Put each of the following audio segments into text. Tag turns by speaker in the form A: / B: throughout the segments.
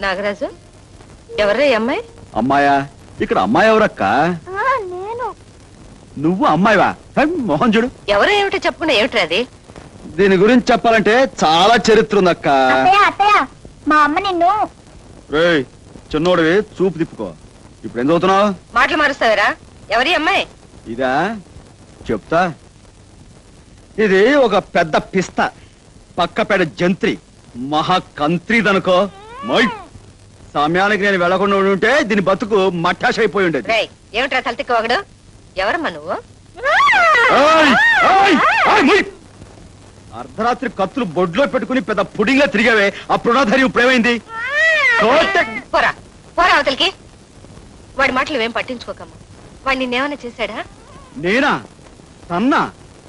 A: నాగరాజు, ఎవరే అమ్మాయి?
B: అమ్మాయా? ఇక్కడ అమ్మాయి ఎవరక్క?
A: నేను.
B: నువ్వు అమ్మాయివా? మోహన్ చూడు.
A: ఎవరో ఏమిటో చెప్పకుండా ఏమిటి అది?
B: దీని గురించి చెప్పాలంటే చాలా చరిత్ర ఉందక్క.
C: మా అమ్మ నిన్ను.
B: రేయ్ చిన్నోడివి, చూపు తిప్పుకో. ఇప్పుడు ఏం చదువుతున్నావు?
A: మాటలు మారుస్తావరా? ఎవరి అమ్మాయి?
B: ఇదా చెప్తా. ఇది ఒక పెద్ద పిస్త, పక్కపేట జంత్రి, మహాకంత్రిదనుకో. సమయానికి నేను వెళ్లకుండా ఉంటే దీని బతుకు మట్టాష్ అయిపోయి ఉండేది.
A: ఏమిట్రా తలతిక్క ఒకడు? ఎవరమ్మా నువ్వు?
B: అర్ధరాత్రి కత్తులు బొడ్లో పెట్టుకుని పెద్ద పుడింగ్లా తిరిగావే, అప్పుడు ధైర్యం ఇప్పుడేమైంది?
A: పోరా పోరా అవతలికి. వాడి మాటలు ఏం పట్టించుకోకమ్మా. వాడు నిన్నేమైనా చేశాడా?
B: నేనా? తన్నా?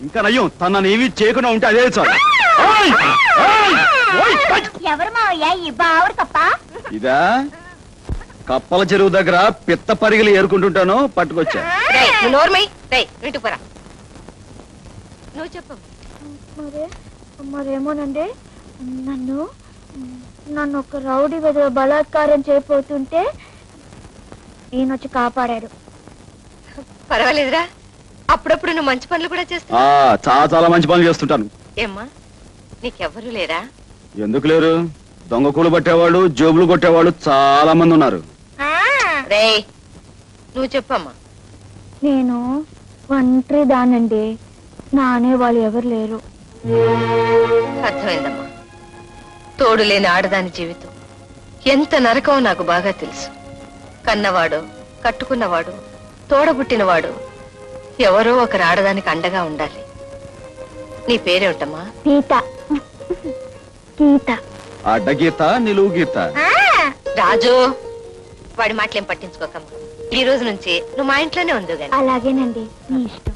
B: ఇంకా నయ్యం, తననేమి చేయకుండా ఉంటే అదే చాలు.
C: ఎవరు మావయ్య ఈ బావుడు కప్ప?
B: ఇదా కప్పల చెరువు దగ్గర పిత్త పరిగలు ఏరుకుంటుంటాను, పట్టుకొచ్చా.
A: నువ్వు చెప్పు.
C: మరేమోనండి, నన్ను ఒక రౌడీ వెధవ బలాత్కారం చేయబోతుంటే ఈయనొచ్చి కాపాడాడు.
A: పర్వాలేదురా, అప్పుడప్పుడు నువ్వు మంచి పనులు కూడా చేస్తావు.
B: చాలా చాలా మంచి పనులు చేస్తుంటాను.
A: ఏమ్మా, నీకెవ్వరూ లేరా?
B: ఎందుకు లేరు? దొంగ కూలు పట్టేవాళ్ళు, జోబులు కొట్టేవాళ్ళు చాలా మంది ఉన్నారు.
A: రేయ్ నువ్వు చెప్పమ్మా.
C: నేను ఒంటరి దానండి, నానే వాళ్ళు ఎవరు లేరు.
A: అర్థమైందమ్మా. తోడు లేని ఆడదాని జీవితం ఎంత నరకమో నాకు బాగా తెలుసు. కన్నవాడు, కట్టుకున్నవాడు, తోడబుట్టినవాడు ఎవరో ఒకరు ఆడదానికి అండగా ఉండాలి. నీ పేరేమిటమ్మా?
C: గీత. గీత.
B: అడ్డగీత, నిలువు గీత.
A: రాజు, వాడి మాటలేం పట్టించుకోకమ్మా. ఈ రోజు నుంచి నువ్వు మా ఇంట్లోనే ఉండు.
C: అలాగేనండి, మీ ఇష్టం.